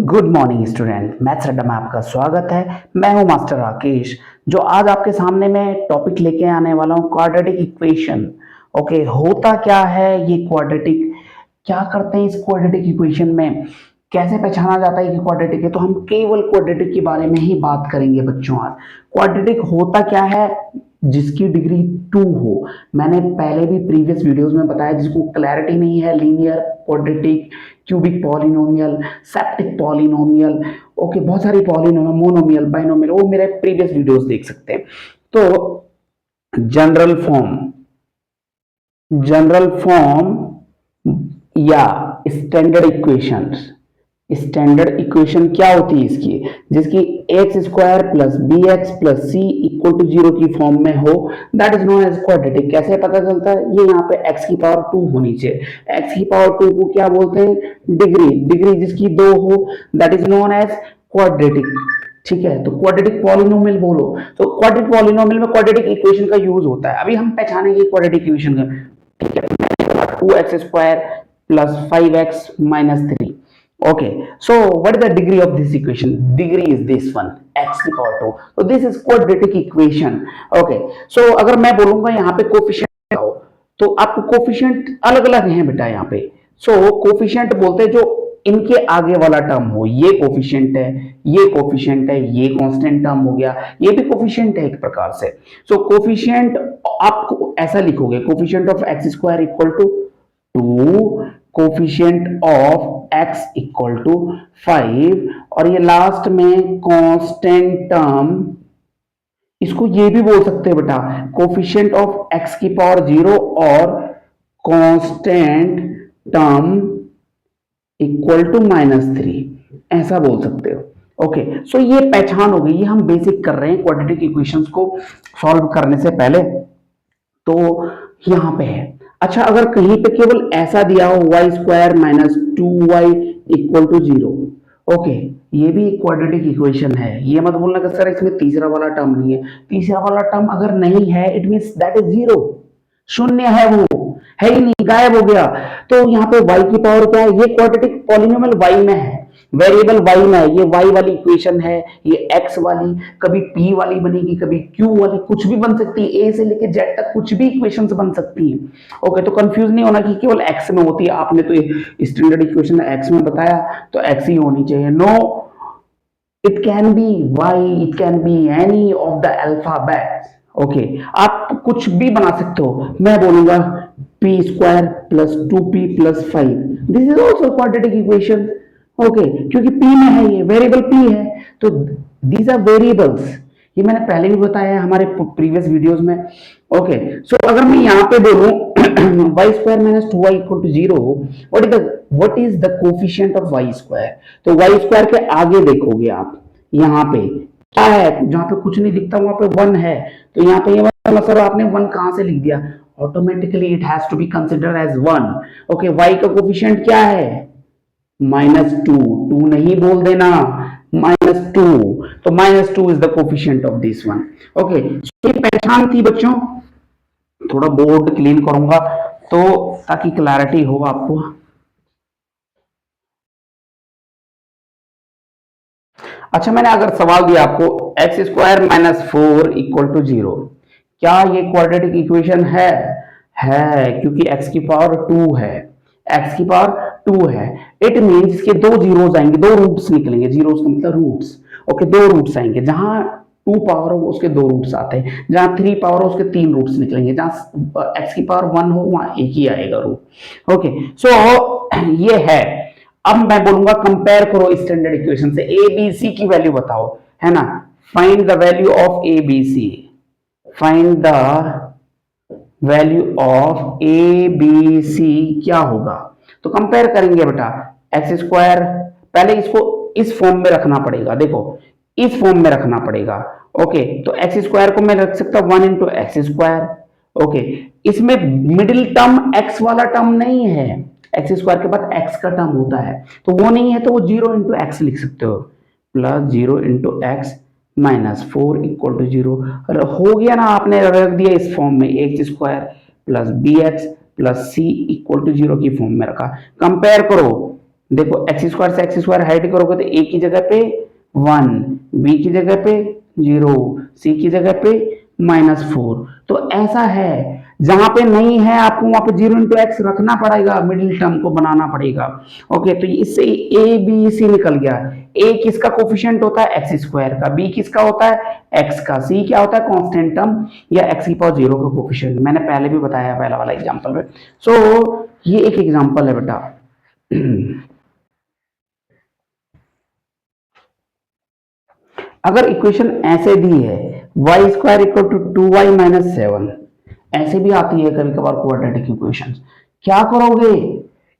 Good morning student, maths अड्डा में आपका स्वागत है। मैं हूं मास्टर राकेश, जो आज आपके सामने मैं टॉपिक लेके आने वाला हूं क्वाड्रेटिक इक्वेशन। ओके, होता क्या है ये क्वाड्रेटिक, क्या करते हैं इस क्वाड्रेटिक इक्वेशन में, कैसे पहचाना जाता है कि क्वाड्रेटिक है। तो हम केवल क्वाड्रेटिक के बारे में ही बात करेंगे बच्चों। आज क्वाड्रेटिक होता क्या है, जिसकी डिग्री 2 हो। मैंने पहले भी प्रीवियस वीडियोस में बताया, जिसको क्लैरिटी नहीं है, linear, quadratic, cubic polynomial, septic polynomial, okay, बहुत सारी पॉलिनोमियल, मोनोमियल, बाइनोमियल, वो मेरे प्रीवियस वीडियोस देख सकते हैं। तो जनरल फॉर्म, जनरल फॉर्म या स्टैंडर्ड इक्वेशंस, स्टैंडर्ड इक्वेशन क्या होती है इसकी, जिसकी X square plus B x plus C equal to 0 की फॉर्म में हो, that is known as quadratic. कैसे पता चलता है, ये यहाँ पे x की पावर 2 होनी चाहिए। x की पावर 2 को क्या बोलते हैं, डिग्री। डिग्री जिसकी 2 हो, that is known as quadratic. ठीक है, तो क्वाड्रेटिक पॉलिनोमियल बोलो, तो क्वाड्रेटिक पॉलिनोमियल में क्वाड्रेटिक इक्वेशन का यूज होता है। अभी हम पहचानेंगे क्वाड्रेटिक इक्वेशन का। ठीक है, 2x² plus 5x minus 3. Okay, so what is the degree of this equation? Degree is this one, x की power 2. So this is quadratic equation. Okay, so अगर मैं बोलूंगा यहाँ पे कोफिशिएंट आओ, तो आपको कोफिशिएंट अलग अलग हैं बेटा यहाँ पे। so कोफिशिएंट बोलते हैं जो इनके आगे वाला टर्म हो, ये कोफिशिएंट है, ये कोफिशिएंट है, ये कांस्टेंट टर्म हो गया, ये भी कोफिशिएंट है एक प्रकार से। सो कोफिशिएंट आप ऐसा लिखोगे, coefficient of x² equal to 2, coefficient of x equal to 5, और ये लास्ट में कांस्टेंट टर्म, इसको ये भी बोल सकते हैं बेटा, कोफिशिएंट ऑफ x की पावर 0 और कांस्टेंट टर्म इक्वल टू -3, ऐसा बोल सकते हो। ओके, सो ये पहचान हो गई। ये हम बेसिक कर रहे हैं क्वाड्रेटिक इक्वेशंस को सॉल्व करने से पहले, तो यहां पे है। अच्छा, अगर कहीं पे केवल ऐसा दिया हो y² minus 2y equal to 0, okay, ये भी एक क्वाड्रेटिक इक्वेशन है। ये मत बोलना कि सर इसमें तीसरा वाला टर्म नहीं है। तीसरा वाला टर्म अगर नहीं है, इट मींस दैट इज 0, शून्य है, वो है ही नहीं, गायब हो गया। तो यहाँ पे y की पावर क्या है, ये क्वाड्रेटिक पॉलिनोमियल y में है, वेरिएबल y में है, ये y वाली इक्वेशन है, ये x वाली, कभी p वाली बनेगी, कभी q वाली, कुछ भी बन सकती है, a से लेके z तक कुछ भी इक्वेशंस बन सकती हैं। ओके, तो कंफ्यूज नहीं होना कि केवल x में होती है। आपने तो ये स्टैंडर्ड इक्वेशन x में बताया, तो x ही होनी चाहिए। No, it can be y, it can be any of the alphabet. Okay, आप कुछ भी बना सकते हो। मैं बोलूंगा p² plus 2p plus 5, this is also quadratic equation. Okay, क्योंकि p में है, ये वेरिएबल p है, तो दीज आर वेरिएबल्स। ये मैंने पहले भी बताया है हमारे प्रीवियस वीडियोस में। ओके, सो अगर मैं यहाँ पे बोलूं y² minus 2y equal to 0, what is the coefficient of y², तो y² के आगे देखोगे आप, यहाँ पे क्या है, जहां पे कुछ नहीं दिखता वहां पे 1 है, तो यहाँ पे ये मतलब आपने 1 कहां से लिख दिया, automatically it has to be considered as 1। Okay, y का कोफिशिएंट क्या है, -2, 2 नहीं बोल देना, -2, तो -2 is the coefficient of this one. Okay, ये पहचान थी बच्चों। थोड़ा बोर्ड क्लीन करूंगा तो ताकि क्लैरिटी हो आपको। अच्छा, मैंने अगर सवाल दिया आपको x² माइनस 4 इक्वल टू 0, क्या ये क्वाड्रेटिक इक्वेशन है? है, क्योंकि x की पावर 2 है, x की पावर 2 है। इट मींस इसके दो जीरोस आएंगे, दो रूट्स निकलेंगे, जीरोस का मतलब रूट्स। ओके, दो रूट्स आएंगे, जहां 2 पावर हो उसके दो रूट्स आते हैं, जहां 3 पावर हो उसके 3 रूट्स निकलेंगे, जहां x की पावर 1 हो वहां एक ही आएगा रूट। ओके, सो ये है। अब मैं बोलूंगा कंपेयर करो स्टैंडर्ड इक्वेशन से, ए बी सी की वैल्यू बताओ, है ना। Find the value of A B C, find the value of A B C क्या होगा, तो कंपेयर करेंगे बेटा। x², पहले इसको इस फॉर्म में रखना पड़ेगा, देखो इस फॉर्म में रखना पड़ेगा। ओके, तो x² को मैं रख सकता हूं 1 इंटू x²। ओके, इसमें मिडिल टर्म x वाला टर्म नहीं है, x² के बाद x का टर्म होता है, तो वो नहीं है, तो वो 0 इंटू x लिख सकते हो, plus 0 into x minus 4 equal to 0। हो गया ना, आपने रख दिया इस फॉर्म में, x² plus bx plus c equal to 0 की फॉर्म में रखा। कंपेयर करो, देखो एक्स स्क्वायर से एक्स स्क्वायर हाइट करोगे तो ए की जगह पे 1, बी की जगह पे 0, सी की जगह पे -4। तो ऐसा है, जहां पे नहीं है आपको वहां पे 0 इंटू एक्स रखना पड़ेगा, मिडिल टर्म को बनाना पड़ेगा। ओके, तो इससे ए बी सी निकल गया। ए किसका कोफिशिएंट होता है? एक्स स्क्वायर का। बी किसका होता है? एक्स का। सी क्या होता है? कांस्टेंट टर्म या एक्स की पावर 0 का कोफिशिएंट। मैंने पहले भी बताया पहला वाला एग्जांपल में। सो ये एक एग्जांपल है बेटा। अगर इक्वेशन ऐसे दी है y square equal to 2y minus 7, ऐसे भी आती है कभी कभार क्वाड्रेटिक इक्वेशन, क्या करोगे?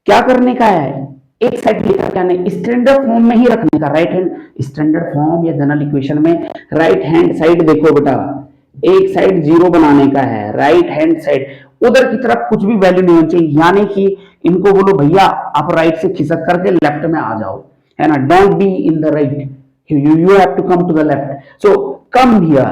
क्या करने का है? एक साइड लेकर क्या नहीं, स्टैंडर्ड फॉर्म में ही रखने का। राइट हैंड स्टैंडर्ड फॉर्म या जनरल इक्वेशन में राइट हैंड साइड देखो बेटा, एक साइड 0 बनाने का है, राइट हैंड साइड। उधर की तरफ कुछ भी वैल्यू नहीं होनी चाहिए, यानी कि इनको बोलो भैया आप राइट से खिसक करके लेफ्ट में आ जाओ, है ना। Don't be in the right, you have to come to the left, so come here।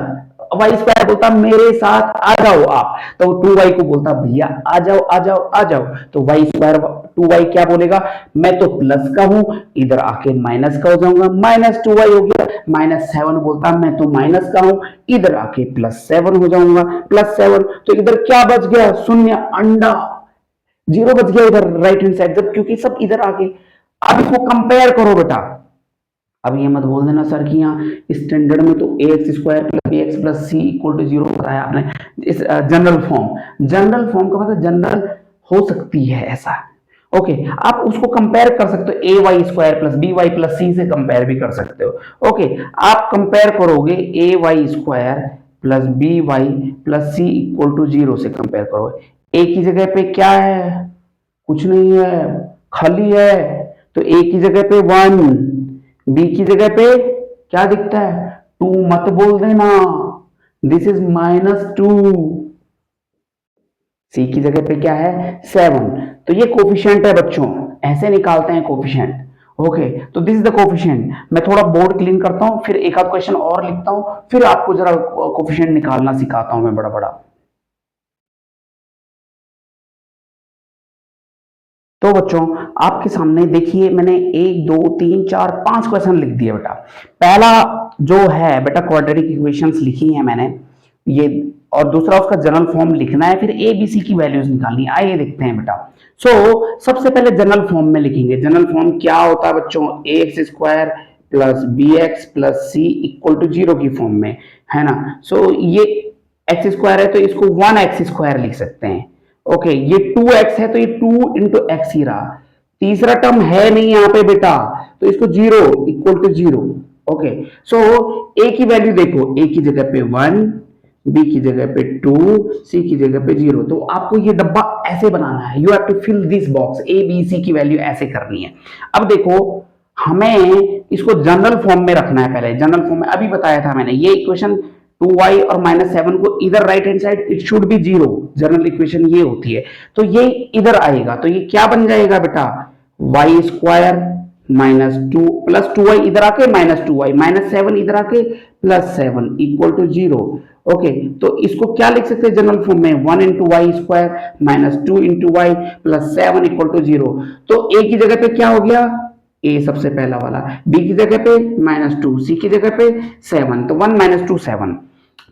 Y square बोलता मेरे साथ आ जाओ आप, तो 2y को बोलता भैया आ जाओ आ जाओ आ जाओ। तो वाई स्क्वायर 2y क्या बोलेगा? मैं तो प्लस का हूं, इधर आके माइनस का हो जाऊंगा, -2y हो गया। -7 बोलता मैं तो माइनस का हूं, इधर आके +7 हो जाऊंगा, +7। तो इधर क्या बच गया? शून्य, अंडा, 0 बच गया इधर राइट हैंड साइड, जब क्योंकि सब इधर आके। अब इसको कंपेयर करो बेटा। अब ये मत बोल देना सर कि यहाँ स्टैंडर्ड में तो x square plus B x plus C equal to 0 बताया आपने। इस जनरल फॉर्म, जनरल फॉर्म का मतलब जनरल हो सकती है ऐसा। ओके, आप उसको कंपेयर कर सकते हो, A Y square plus B Y plus C से कंपेयर भी कर सकते हो। ओके, आप कंपेयर करोगे A Y square plus B Y plus C equal to 0 से कंपेयर करोगे। ए की जगह पे क्या है? कुछ नहीं है, खाली है, तो ए की जगह पे 1, बी की जगह पे क्या दिखता है? 2 मत बोल देना, दिस इज -2। सी की जगह पे क्या है? 7। तो ये कोफिशिएंट है बच्चों, ऐसे निकालते हैं कोफिशिएंट। ओके, तो दिस इज द कोफिशिएंट। मैं थोड़ा बोर्ड क्लीन करता हूं, फिर एक आध क्वेश्चन और लिखता हूं, फिर आपको जरा कोफिशिएंट निकालना सिखाता हूं मैं बड़ा बड़ा। तो बच्चों आपके सामने देखिए, मैंने 1 2 3 4 5 क्वेश्चन लिख दिए बेटा। पहला जो है बेटा क्वाड्रेटिक इक्वेशंस लिखी है मैंने ये, और दूसरा उसका जनरल फॉर्म लिखना है, फिर ए बी सी की वैल्यूज निकालनी है। आइए देखते हैं बेटा। सबसे पहले जनरल फॉर्म में लिखेंगे। जनरल फॉर्म क्या होता है बच्चों? A X square plus B x plus C equal to 0 की फॉर्म में, है ना। ये एक्स स्क्वायर है तो इसको 1x स्क्वायर लिख सकते हैं। ओके, ये 2x है तो ये 2 इंटू एक्स ही रहा। तीसरा टर्म है नहीं यहाँ पे बेटा, तो इसको 0 इक्वल टू 0। ओके, ए की वैल्यू देखो, ए की जगह पे 1, बी की जगह पे 2, सी की जगह पे 0। तो आपको ये डब्बा ऐसे बनाना है, you have to fill this box, a B c की वैल्यू ऐसे करनी है। अब देखो हमें इसको जनरल फॉर्म में रखना है। पहले जनरल फॉर्म में अभी बताया था मैंने, ये इक्वेशन 2y और -7 को इधर right hand side it should be 0, general equation ये होती है। तो ये इधर आएगा, तो ये क्या बन जाएगा बेटा? y स्क्वायर -2 प्लस 2y इधर आके -2y, -7 इधर आके +7 इक्वल टू 0। ओके, तो इसको क्या लिख सकते हैं जनरल फॉर्म में? 1 into y square -2 into y plus 7 equal to 0। तो ए की जगह पे क्या हो गया? ए सबसे पहला वाला, बी की जगह पे -2, सी की जगह पे 7, तो 1 -2 7।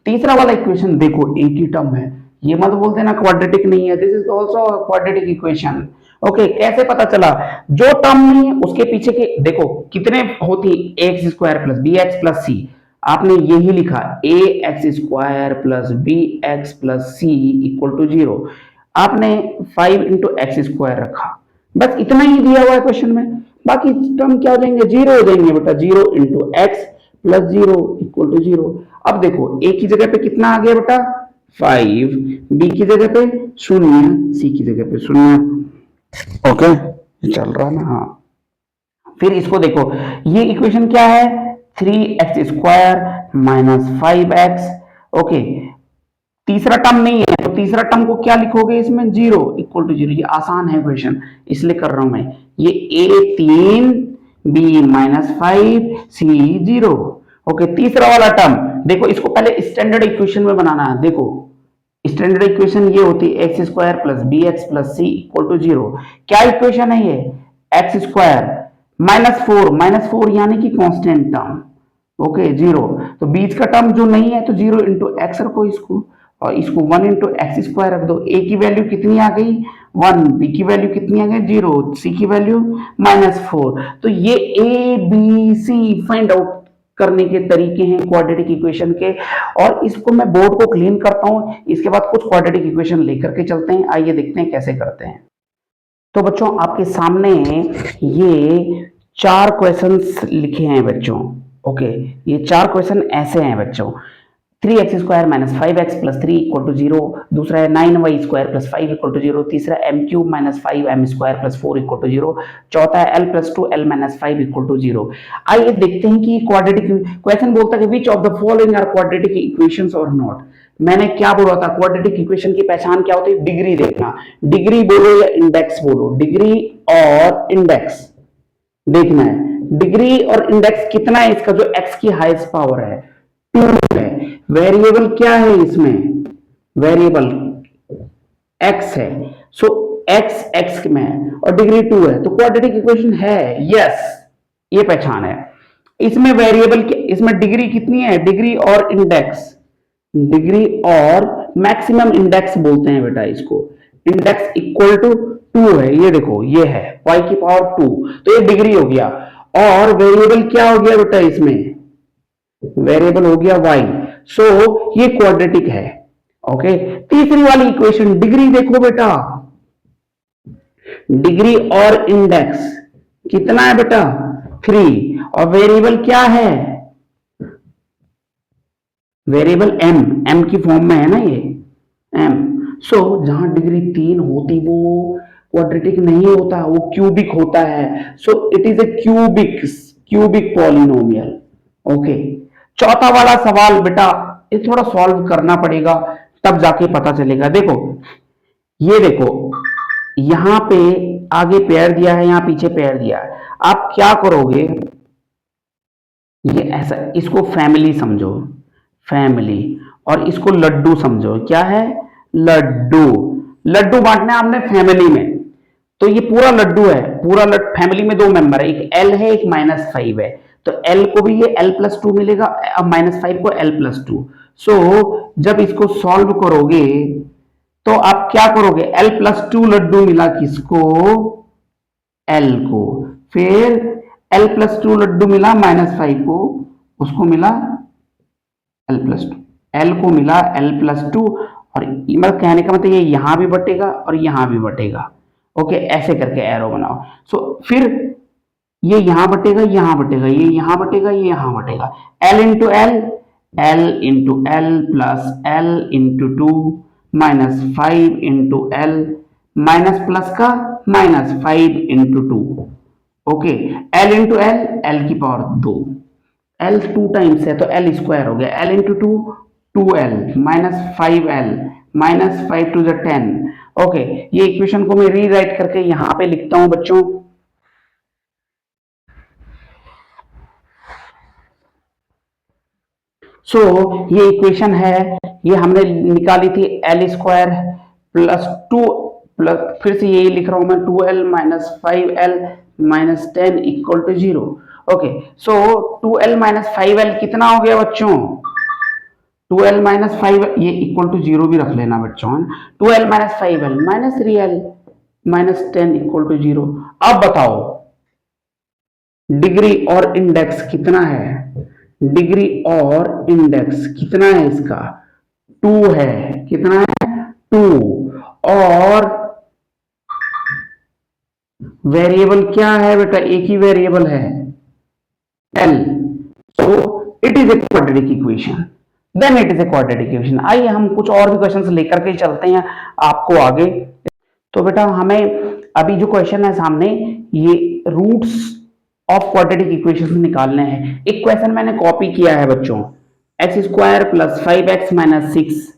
तीसरा वाला इक्वेशन देखो एक ही टर्म है, ये मत बोल देना क्वाड्रेटिक नहीं है, this is also quadratic equation. Okay, कैसे पता चला? जो टर्म नहीं है उसके पीछे के देखो कितने होती, X square plus B x plus C. आपने यही लिखा A X square plus B x plus C equal to 0। आपने 5 इंटू एक्स स्क्वायर रखा, बस इतना ही दिया हुआ है क्वेश्चन में। बाकी टर्म क्या हो जाएंगे? 0 हो जाएंगे बेटा। 0 into x plus 0 equal to 0। अब देखो ए की जगह पे कितना आ गया बेटा? 5, बी की जगह पे 0, सी की जगह पे 0। ओके, चल रहा ना? हाँ, फिर इसको देखो, ये इक्वेशन क्या है? 3x square minus 5x। Okay, तीसरा टर्म नहीं है तो तीसरा टर्म को क्या लिखोगे इसमें? 0 इक्वल टू 0। ये आसान है क्वेश्चन, इसलिए कर रहा हूं मैं। ये a 3, b -5, c 0। ओके, तीसरा वाला टर्म देखो, इसको पहले स्टैंडर्ड इक्वेशन में बनाना है। देखो स्टैंडर्ड इक्वेशन ये होती है x square plus B x plus C equal to 0। क्या इक्वेशन है ये? एक्स स्क्वायर -4 यानी कि कांस्टेंट टर्म, ओके 0। तो बीच का टर्म जो नहीं है तो 0 इंटू एक्स रखो इसको, और इसको 1 इंटू एक्स स्क्वायर रख दो। ए की वैल्यू कितनी आ गई 1, बी की वैल्यू कितनी आ गई 0, सी की वैल्यू -4। तो ये a B C find out करने के तरीके हैं क्वाड्रेटिक इक्वेशन के, और इसको मैं बोर्ड को क्लीन करता हूं, इसके बाद कुछ क्वाड्रेटिक इक्वेशन लेकर के चलते हैं। आइए देखते हैं कैसे करते हैं। तो बच्चों आपके सामने ये 4 क्वेश्चंस लिखे हैं बच्चों, ओके। ये 4 क्वेश्चन ऐसे हैं बच्चों, 3x² - 5x + 3 = 0, दूसरा है 9y² + 5 = 0, तीसरा m³ - 5m² + 4 = 0, चौथा है l + 2l - 5 = 0। आइए देखते हैं कि क्वाड्रेटिक क्वेश्चन बोलता है which of the following are quadratic equations और नॉट। मैंने क्या बोला था, क्वाड्रेटिक इक्वेशन की पहचान क्या होती है, डिग्री देखना। डिग्री बोलो या इंडेक्स बोलो, डिग्री और इंडेक्स देखना है। डिग्री और इंडेक्स कितना है इसका, जो x की हाईएस्ट पावर है 2 है। वेरिएबल क्या है इसमें, वेरिएबल x है, सो x में और डिग्री 2 है, तो क्वाड्रेटिक इक्वेशन है, यस ये पहचान है। इसमें वेरिएबल इसमें डिग्री कितनी है, डिग्री और इंडेक्स, डिग्री और मैक्सिमम इंडेक्स बोलते हैं बेटा इसको, इंडेक्स इक्वल टू 2 है। ये देखो ये है y की पावर 2, तो ये डिग्री हो गया। और वेरिएबल क्या हो गया बेटा, इसमें वेरिएबल हो गया y, सो ये क्वाड्रेटिक है, ओके। तीसरी वाली इक्वेशन डिग्री देखो बेटा, डिग्री और इंडेक्स कितना है बेटा 3, और वेरिएबल क्या है, वेरिएबल m की फॉर्म में है ना ये m। सो जहां डिग्री 3 होती वो क्वाड्रेटिक नहीं होता, वो क्यूबिक होता है। सो it is A cubic polynomial, okay. चौथा वाला सवाल बेटा ये थोड़ा सॉल्व करना पड़ेगा, तब जाके पता चलेगा। देखो ये देखो, यहां पे आगे पेयर दिया है, यहां पीछे पेयर दिया है। आप क्या करोगे, ये ऐसा, इसको फैमिली समझो, फैमिली, और इसको लड्डू समझो। क्या है, लड्डू। लड्डू बांटना है आपने फैमिली में, तो ये पूरा लड्डू है, पूरा फैमिली में 2 मेंबर है, एक l है एक -5 है, तो l को भी ये l+2 मिलेगा, अब -5 को l+2। सो जब इसको सॉल्व करोगे तो आप क्या करोगे, l+2 लड्डू मिला किसको, l को, फिर l+2 लड्डू मिला -5 को, उसको मिला l+2, l को मिला l+2, और मतलब कहने का मतलब ये यहां भी बटेगा और यहां भी बटेगा, ओके। ऐसे करके एरो बनाओ। सो फिर ये यहां बटेगा, यहां बटेगा, ये यहां बटेगा, ये यहां बटेगा, l into L, l into L plus l into 2 -5 into L, minus plus का -5 into 2, okay. l into L, l की पावर 2, l 2 टाइम्स है तो l² हो गया, l into 2 2l -5l -5 to the 10, okay. ये इक्वेशन को मैं rewrite करके यहां पे लिखता हूं बच्चों, सो ये इक्वेशन है, ये हमने निकाली थी l² प्लस 2 प्लस, फिर से यही लिख रहा हूं मैं, 2l -5l -10 equal to 0, okay. So 2l -5l कितना हो गया बच्चों, 2l -5, ये इक्वल टू 0 भी रख लेना बच्चों, 2l -5l -3l -10 equal to 0। अब बताओ डिग्री और इंडेक्स कितना है, डिग्री और इंडेक्स कितना है इसका 2 है, कितना है 2, और वेरिएबल क्या है बेटा, एक ही वेरिएबल है l, so it is a quadratic equation, then it is a quadratic equation. आइए हम कुछ और भी क्वेश्चंस लेकर के चलते हैं आपको आगे। तो बेटा हमें अभी जो क्वेश्चन है सामने, ये रूट्स ऑफ क्वाड्रेटिक इक्वेशंस निकालने हैं। एक क्वेश्चन मैंने कॉपी किया है बच्चों, x² + 5x - 6,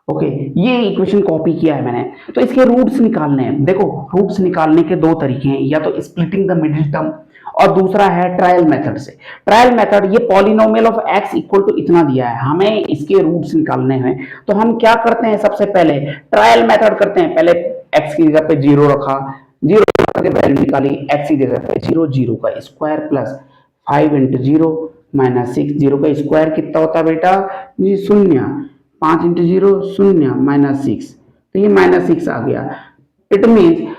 ओके। ये इक्वेशन कॉपी किया है मैंने, तो इसके रूट्स निकालने हैं। देखो रूट्स निकालने के 2 तरीके हैं, या तो स्प्लिटिंग द मिडिल टर्म, और दूसरा है ट्रायल मेथड से। ट्रायल मेथड, ये polynomial of x equal to इतना दिया है, हमें इसके रूट्स निकालने हैं, तो हम क्या करते हैं, सबसे पहले ट्रायल मेथड करते हैं। पहले x की जगह पे 0 रखा, 0 करके वैल्यू निकाली, x की जगह पे 0 0 का स्क्वायर प्लस 5 इंटू 0 माइनस 6, 0 का स्क्वायर कितना होता है बेटा जी 0, 5 इंटू 0 0 माइनस 6, तो ये माइनस 6 आ गया। इट मीन्स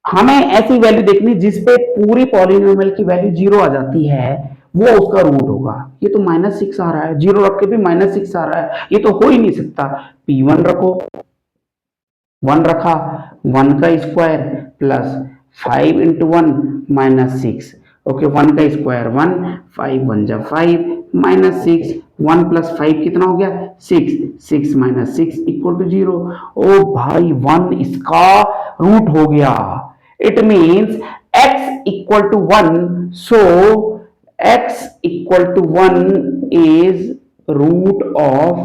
हमें ऐसी वैल्यू देखनी जिसपे पूरी पॉलिनोमियल की वैल्यू 0 आ जाती है, वो उसका रूट होगा। ये तो माइनस 6 आ रहा है, 0 रख के भी माइनस 6 आ रहा है, ये तो हो ही नहीं सकता। P1 रखो, 1 रखा, 1 का square plus 5 into 1 minus 6, okay 1 का स्क्वायर 1, 5 1 जा 5 माइनस 6, 1 प्लस 5 कितना हो गया 6, 6 माइनस 6 इक्वल टू 0। ओ भाई 1 इसका रूट हो गया। It means x equal to 1, so x equal to 1 is root of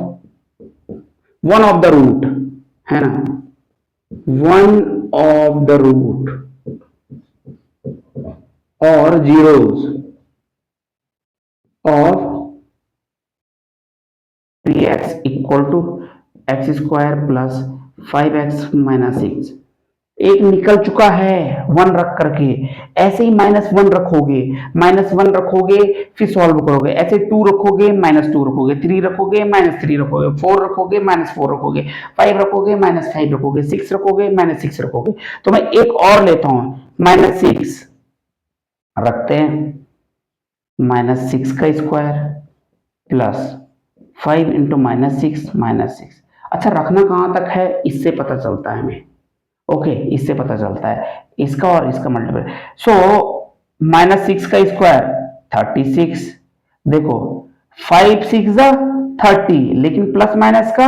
one of the root, है ना, one of the root or zeros of 3x equal to x square plus 5x minus 6। एक निकल चुका है 1 रख करके, ऐसे ही -1 रखोगे, -1 रखोगे फिर सॉल्व करोगे, ऐसे 2 रखोगे -2 रखोगे, 3 रखोगे -3 रखोगे, 4 रखोगे -4 रखोगे, 5 रखोगे -5 रखोगे, 6 रखोगे -6 रखोगे। तो मैं एक और लेता हूं, -6 रखते हैं, -6 का स्क्वायर प्लस 5 इंटू -6। अच्छा रखना कहां तक है इससे पता चलता है हमें, ओके इससे पता चलता है इसका और इसका मल्टीपल। सो -6 का स्क्वायर 36, देखो 5 6 30, लेकिन प्लस माइनस का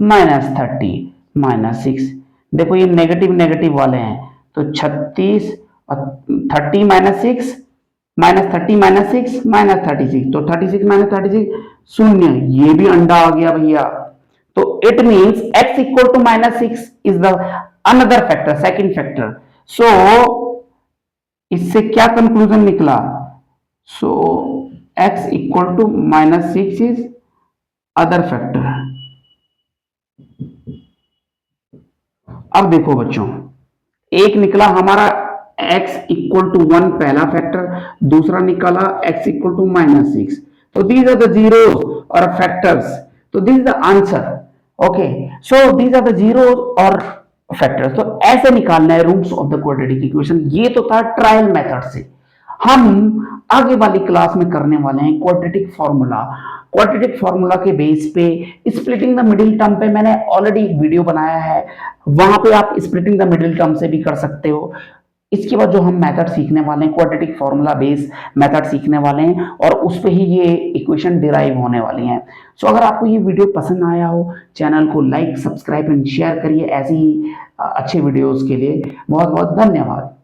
-30 -6, देखो ये नेगेटिव नेगेटिव वाले हैं, तो 36 और 30 -6 -30 -6 -36, तो 36 -36 0, ये भी अंडा आ गया भैया। तो it means x equal to -6 is the another factor, second factor. So इससे क्या कंक्लूजन निकला, so x equal to -6 is other factor. अब देखो बच्चों, एक निकला हमारा x इक्वल टू 1 पहला फैक्टर, दूसरा निकला x इक्वल टू -6, तो दीज आर द जीरोस और फैक्टर्स, तो this is the answer. Okay so these are the zeros और फैक्टर्स। तो ऐसे निकालना है roots of the quadratic equation. ये तो था ट्रायल मेथड से। हम आगे वाली क्लास में करने वाले हैं क्वाड्रेटिक फॉर्मूला। क्वाड्रेटिक फॉर्मूला के बेस पे स्प्लिटिंग द मिडिल टर्म पे मैंने ऑलरेडी एक वीडियो बनाया है, वहां पे आप स्प्लिटिंग द मिडिल टर्म से भी कर सकते हो। इसके बाद जो हम मेथड सीखने वाले हैं क्वाड्रेटिक फॉर्मूला बेस मेथड सीखने वाले हैं, और उस पे ही ये इक्वेशन डिराइव होने वाली हैं। सो अगर आपको ये वीडियो पसंद आया हो, चैनल को लाइक सब्सक्राइब एंड शेयर करिए ऐसी ही अच्छे वीडियोस के लिए। बहुत बहुत धन्यवाद।